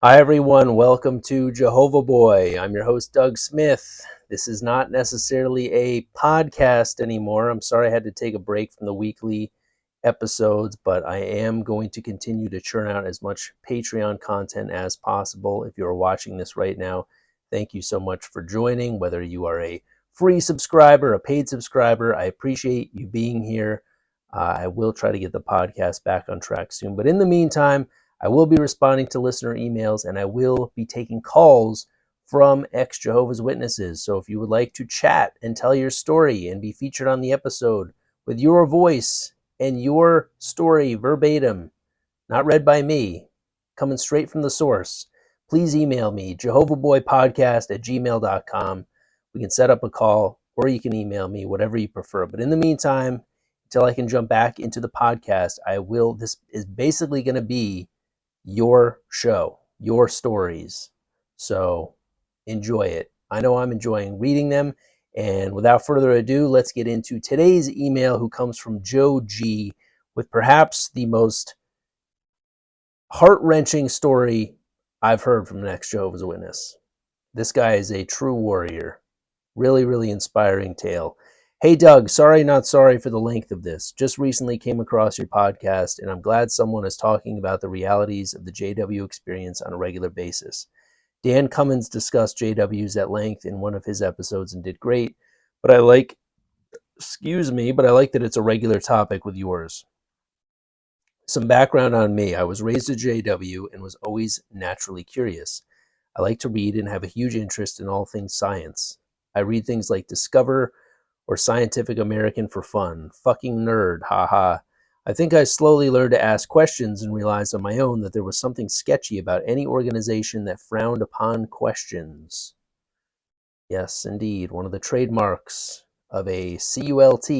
Hi, everyone. Welcome to Jehovah Boy. I'm your host, Doug Smith. This is not necessarily a podcast anymore. I'm sorry I had to take a break from the weekly episodes, but I am going to continue to churn out as much Patreon content as possible. If you're watching this right now, thank you so much for joining. Whether you are a free subscriber, a paid subscriber, I appreciate you being here. I will try to get the podcast back on track soon. But in the meantime, I will be responding to listener emails, and I will be taking calls from ex-Jehovah's Witnesses. So if you would like to chat and tell your story and be featured on the episode with your voice and your story verbatim, not read by me, coming straight from the source, please email me, jehovahboypodcast@gmail.com. We can set up a call, or you can email me, whatever you prefer. But in the meantime, until I can jump back into the podcast, this is basically going to be your show, your stories. So enjoy it. I know I'm enjoying reading them. And without further ado, let's get into today's email, who comes from Joe G, with perhaps the most heart-wrenching story I've heard from an ex-Jehovah's Witness. This guy is a true warrior. Really, really inspiring tale. Hey, Doug, sorry, not sorry for the length of this. Just recently came across your podcast, and I'm glad someone is talking about the realities of the JW experience on a regular basis. Dan Cummins discussed JWs at length in one of his episodes and did great, but I like that it's a regular topic with yours. Some background on me. I was raised a JW and was always naturally curious. I like to read and have a huge interest in all things science. I read things like Discover or Scientific American for fun. Fucking nerd, haha. I think I slowly learned to ask questions and realized on my own that there was something sketchy about any organization that frowned upon questions. Yes, indeed, one of the trademarks of a CULT.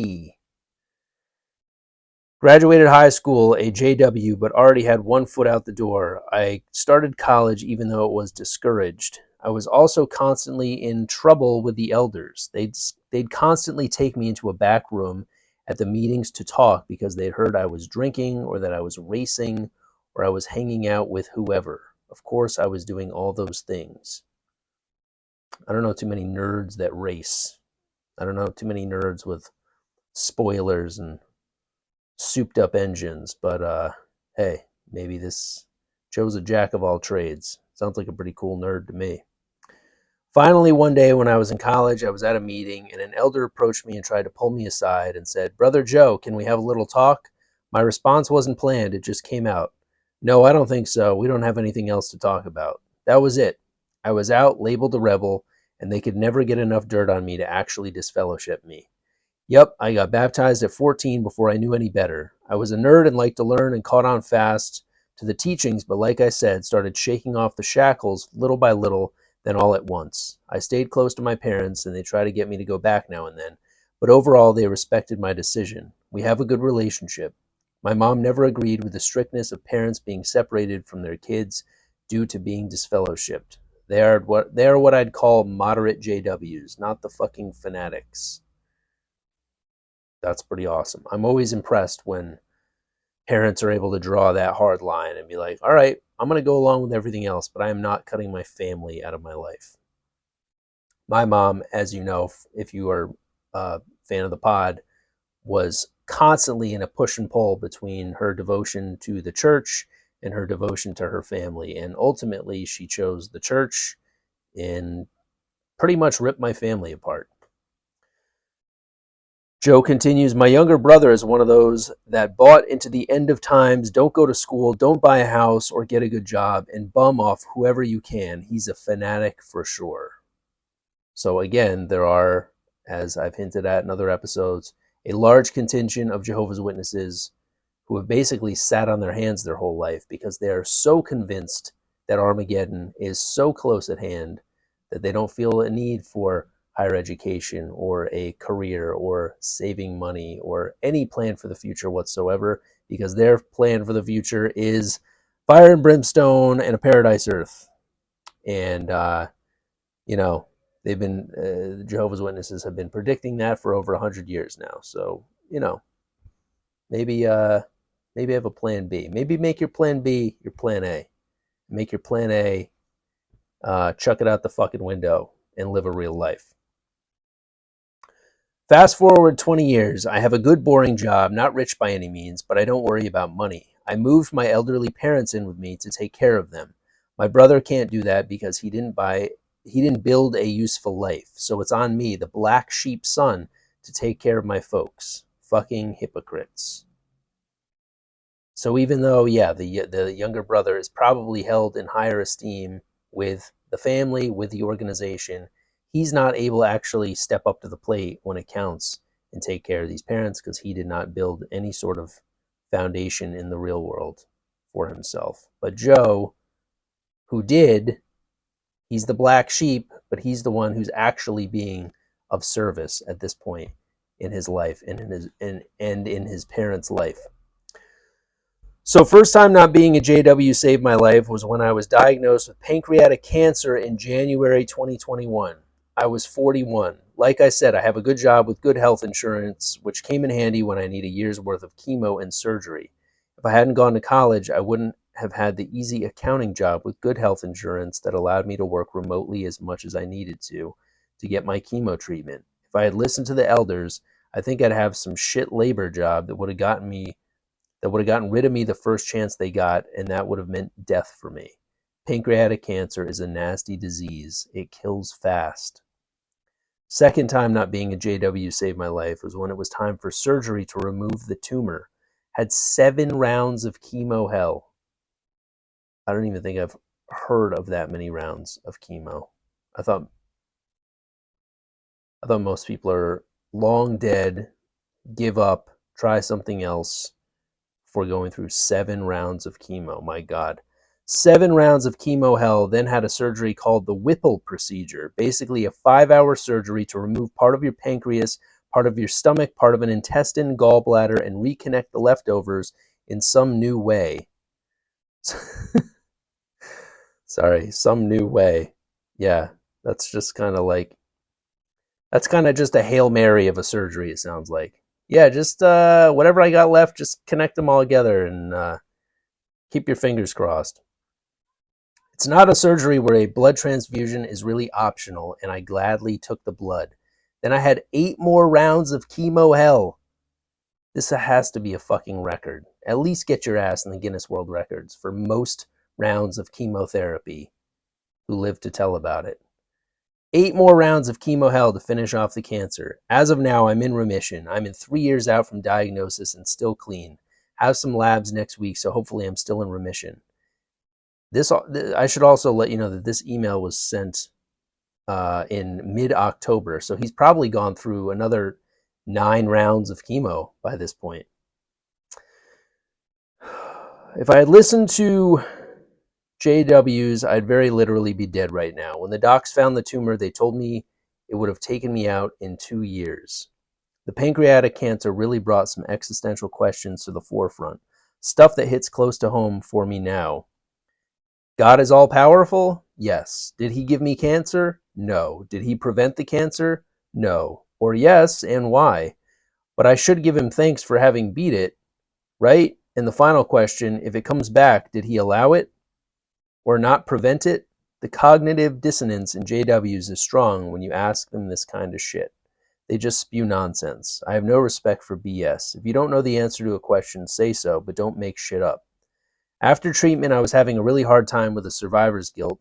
Graduated high school, a JW, but already had one foot out the door. I started college even though it was discouraged. I was also constantly in trouble with the elders. They'd constantly take me into a back room at the meetings to talk because they'd heard I was drinking or that I was racing or I was hanging out with whoever. Of course, I was doing all those things. I don't know too many nerds that race. I don't know too many nerds with spoilers and souped up engines, but hey, maybe this Joe's a jack of all trades. Sounds like a pretty cool nerd to me. Finally, one day when I was in college, I was at a meeting and an elder approached me and tried to pull me aside and said, "Brother Joe, can we have a little talk?" My response wasn't planned, it just came out. "No, I don't think so. We don't have anything else to talk about." That was it. I was out, labeled a rebel, and they could never get enough dirt on me to actually disfellowship me. Yep, I got baptized at 14 before I knew any better. I was a nerd and liked to learn and caught on fast to the teachings, but like I said, started shaking off the shackles little by little, then all at once. I stayed close to my parents and they try to get me to go back now and then, but overall they respected my decision. We have a good relationship. My mom never agreed with the strictness of parents being separated from their kids due to being disfellowshipped. They are what I'd call moderate JWs, not the fucking fanatics. That's pretty awesome. I'm always impressed when parents are able to draw that hard line and be like, all right, I'm going to go along with everything else, but I am not cutting my family out of my life. My mom, as you know, if you are a fan of the pod, was constantly in a push and pull between her devotion to the church and her devotion to her family. And ultimately, she chose the church and pretty much ripped my family apart. Joe continues, my younger brother is one of those that bought into the end of times, don't go to school, don't buy a house or get a good job, and bum off whoever you can. He's a fanatic for sure. So again, there are, as I've hinted at in other episodes, a large contingent of Jehovah's Witnesses who have basically sat on their hands their whole life because they are so convinced that Armageddon is so close at hand that they don't feel a need for higher education or a career or saving money or any plan for the future whatsoever, because their plan for the future is fire and brimstone and a paradise earth. And you know, they've been Jehovah's Witnesses have been predicting that for over 100 years now. So maybe have a plan B. Maybe make your plan B your plan A, make your plan A, chuck it out the fucking window, and live a real life. Fast forward 20 years. I have a good, boring job, not rich by any means, but I don't worry about money. I moved my elderly parents in with me to take care of them. My brother can't do that because he didn't build a useful life. So it's on me, the black sheep son, to take care of my folks. Fucking hypocrites. So even though, yeah, the younger brother is probably held in higher esteem with the family, with the organization, he's not able to actually step up to the plate when it counts and take care of these parents because he did not build any sort of foundation in the real world for himself. But Joe, who did, he's the black sheep, but he's the one who's actually being of service at this point in his life and in his parents' life. So first time not being a JW saved my life was when I was diagnosed with pancreatic cancer in January 2021. I was 41. Like I said, I have a good job with good health insurance, which came in handy when I need a year's worth of chemo and surgery. If I hadn't gone to college, I wouldn't have had the easy accounting job with good health insurance that allowed me to work remotely as much as I needed to get my chemo treatment. If I had listened to the elders, I think I'd have some shit labor job that would have gotten rid of me the first chance they got, and that would have meant death for me. Pancreatic cancer is a nasty disease. It kills fast. Second time not being a JW saved my life was when it was time for surgery to remove the tumor. Had 7 rounds of chemo hell. I don't even think I've heard of that many rounds of chemo. I thought most people are long dead, give up, try something else, for going through 7 rounds of chemo. My God. 7 rounds of chemo hell, then had a surgery called the Whipple procedure. Basically a 5-hour surgery to remove part of your pancreas, part of your stomach, part of an intestine, gallbladder, and reconnect the leftovers in some new way. Sorry, some new way. Yeah, that's just kind of just a Hail Mary of a surgery, it sounds like. Yeah, just whatever I got left, just connect them all together and keep your fingers crossed. It's not a surgery where a blood transfusion is really optional, and I gladly took the blood. Then I had 8 more rounds of chemo hell. This has to be a fucking record. At least get your ass in the Guinness World Records for most rounds of chemotherapy who live to tell about it. 8 more rounds of chemo hell to finish off the cancer. As of now, I'm in remission. I'm in 3 years out from diagnosis and still clean. Have some labs next week, so hopefully I'm still in remission. I should also let you know that this email was sent in mid-October, so he's probably gone through another 9 rounds of chemo by this point. If I had listened to JWs, I'd very literally be dead right now. When the docs found the tumor, they told me it would have taken me out in 2 years. The pancreatic cancer really brought some existential questions to the forefront, stuff that hits close to home for me now. God is all powerful? Yes. Did he give me cancer? No. Did he prevent the cancer? No. Or yes, and why? But I should give him thanks for having beat it, right? And the final question, if it comes back, did he allow it or not prevent it? The cognitive dissonance in JWs is strong when you ask them this kind of shit. They just spew nonsense. I have no respect for BS. If you don't know the answer to a question, say so, but don't make shit up. After treatment, I was having a really hard time with the survivor's guilt.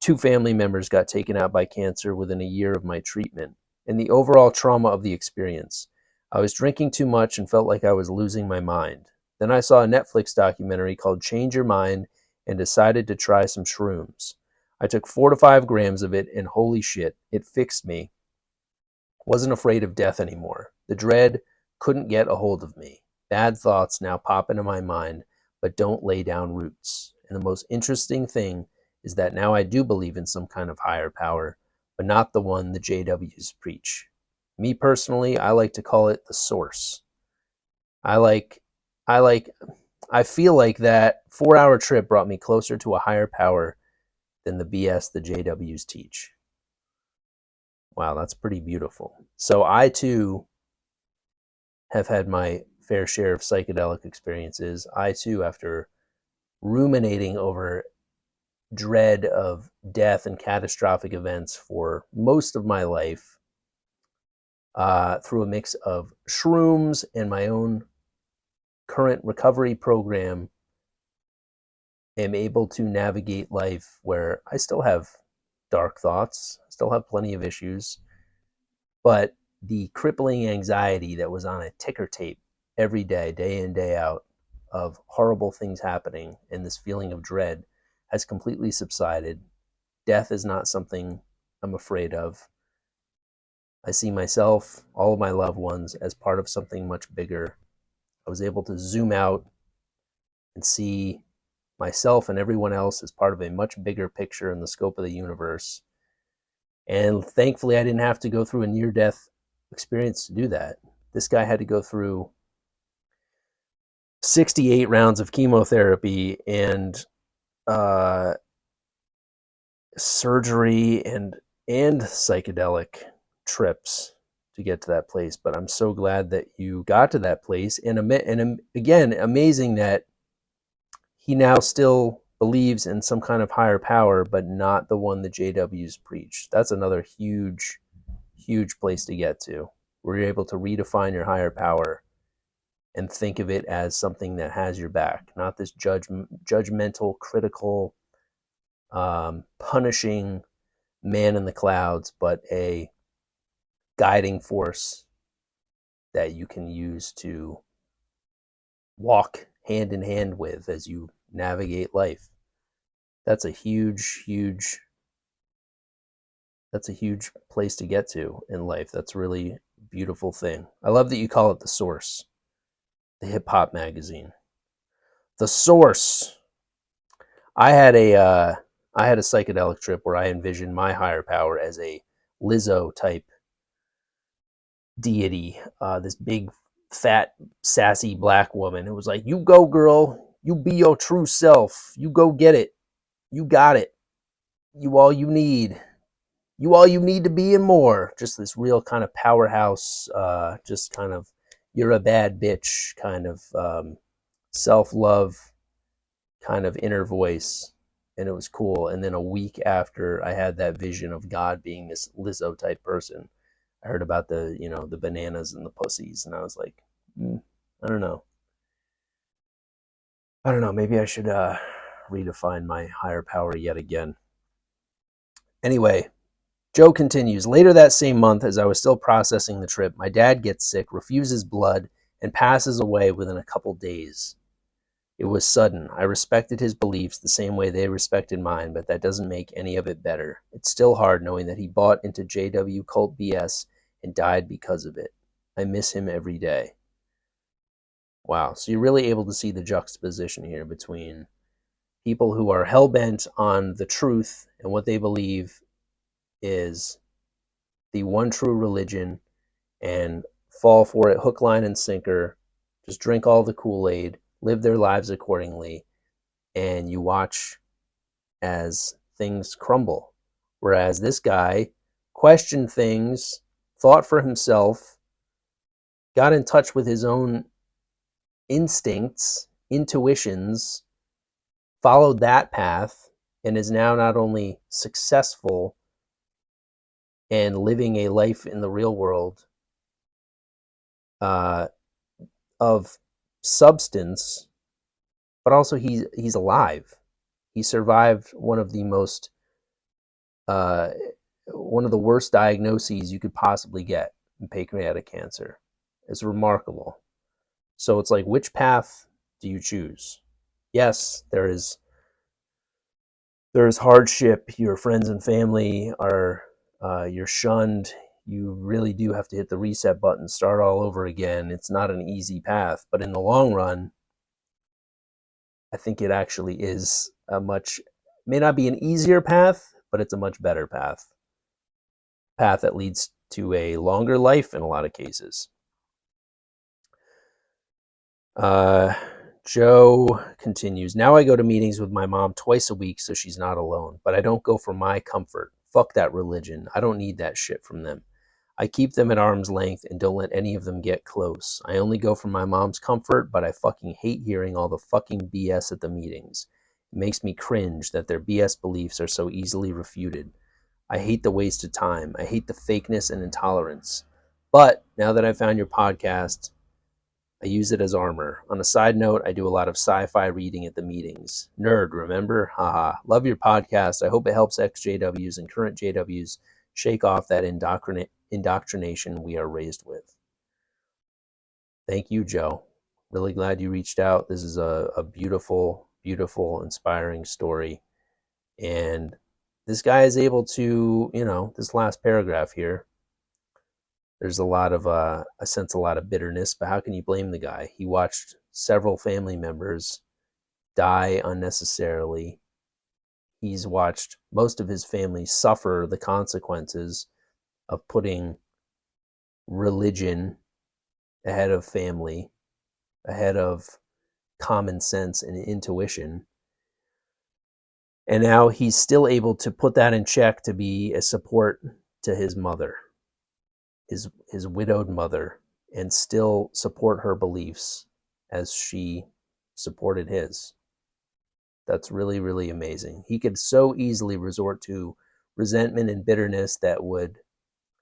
2 family members got taken out by cancer within a year of my treatment, and the overall trauma of the experience. I was drinking too much and felt like I was losing my mind. Then I saw a Netflix documentary called Change Your Mind and decided to try some shrooms. I took 4 to 5 grams of it, and holy shit, it fixed me. Wasn't afraid of death anymore. The dread couldn't get a hold of me. Bad thoughts now pop into my mind, but don't lay down roots. And the most interesting thing is that now I do believe in some kind of higher power, but not the one the JWs preach. Me personally, I like to call it the source. I feel like that 4-hour trip brought me closer to a higher power than the BS the JWs teach. Wow, that's pretty beautiful. So I too have had my fair share of psychedelic experiences. I too, after ruminating over dread of death and catastrophic events for most of my life, through a mix of shrooms and my own current recovery program, am able to navigate life where I still have dark thoughts, still have plenty of issues, but the crippling anxiety that was on a ticker tape every day in, day out, of horrible things happening and this feeling of dread has completely subsided. Death is not something I'm afraid of. I see myself, all of my loved ones, as part of something much bigger. I was able to zoom out and see myself and everyone else as part of a much bigger picture in the scope of the universe. And thankfully, I didn't have to go through a near-death experience to do that. This guy had to go through 68 rounds of chemotherapy and surgery and psychedelic trips to get to that place. But I'm so glad that you got to that place. And again, amazing that he now still believes in some kind of higher power, but not the one the JWs preach. That's another huge, huge place to get to, where you're able to redefine your higher power and think of it as something that has your back, not this judgmental, critical, punishing man in the clouds, but a guiding force that you can use to walk hand in hand with as you navigate life. That's a huge place to get to in life. That's a really beautiful thing. I love that you call it The Source, the hip hop magazine. The Source. I had a psychedelic trip where I envisioned my higher power as a Lizzo type deity, this big, fat, sassy black woman who was like, "You go, girl. You be your true self. You go get it. You got it. You all you need. You all you need to be and more." Just this real kind of powerhouse, just kind of, you're a bad bitch kind of self-love kind of inner voice. And it was cool. And then a week after I had that vision of God being this Lizzo type person, I heard about the bananas and the pussies, and I was like, I don't know. Maybe I should redefine my higher power yet again. Anyway, Joe continues. Later that same month, as I was still processing the trip, my dad gets sick, refuses blood, and passes away within a couple days. It was sudden. I respected his beliefs the same way they respected mine, but that doesn't make any of it better. It's still hard knowing that he bought into JW cult BS and died because of it. I miss him every day. Wow. So you're really able to see the juxtaposition here between people who are hell-bent on the truth and what they believe is the one true religion and fall for it hook, line, and sinker, just drink all the Kool-Aid, live their lives accordingly, and you watch as things crumble. Whereas this guy questioned things, thought for himself, got in touch with his own instincts, intuitions, followed that path, and is now not only successful and living a life in the real world of substance, but also he's alive. He survived one of the worst diagnoses you could possibly get in pancreatic cancer. It's remarkable. So it's like, which path do you choose? Yes, there is hardship. Your friends and family are you're shunned. You really do have to hit the reset button, start all over again. It's not an easy path, but in the long run, I think it actually is may not be an easier path, but it's a much better path that leads to a longer life in a lot of cases. Joe continues. Now I go to meetings with my mom twice a week so she's not alone, but I don't go for my comfort. Fuck that religion. I don't need that shit from them. I keep them at arm's length and don't let any of them get close. I only go for my mom's comfort, but I fucking hate hearing all the fucking BS at the meetings. It makes me cringe that their BS beliefs are so easily refuted. I hate the waste of time. I hate the fakeness and intolerance. But now that I've found your podcast, I use it as armor. On a side note, I do a lot of sci-fi reading at the meetings. Nerd, remember? Haha. Love your podcast. I hope it helps ex-JWs and current JWs shake off that indoctrination we are raised with. Thank you, Joe. Really glad you reached out. This is a beautiful, beautiful, inspiring story. And this guy is able to, this last paragraph here, there's a lot of, I sense a lot of bitterness, but how can you blame the guy? He watched several family members die unnecessarily. He's watched most of his family suffer the consequences of putting religion ahead of family, ahead of common sense and intuition. And now he's still able to put that in check to be a support to his mother, his widowed mother, and still support her beliefs as she supported his. That's really, really amazing. He could so easily resort to resentment and bitterness that would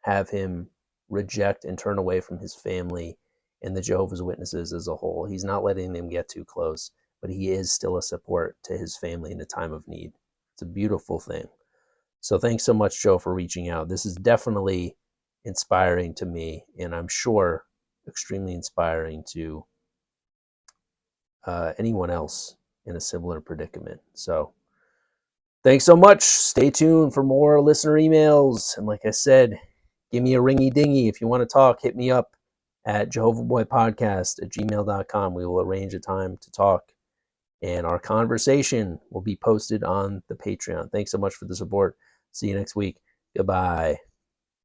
have him reject and turn away from his family and the Jehovah's Witnesses as a whole. He's not letting them get too close, but he is still a support to his family in a time of need. It's a beautiful thing. So thanks so much, Joe, for reaching out. This is definitely inspiring to me, and I'm sure extremely inspiring to anyone else in a similar predicament. So thanks so much. Stay tuned for more listener emails. And like I said, give me a ringy dingy. If you want to talk, hit me up at jehovahboypodcast@gmail.com. We will arrange a time to talk, and our conversation will be posted on the Patreon. Thanks so much for the support. See you next week. Goodbye.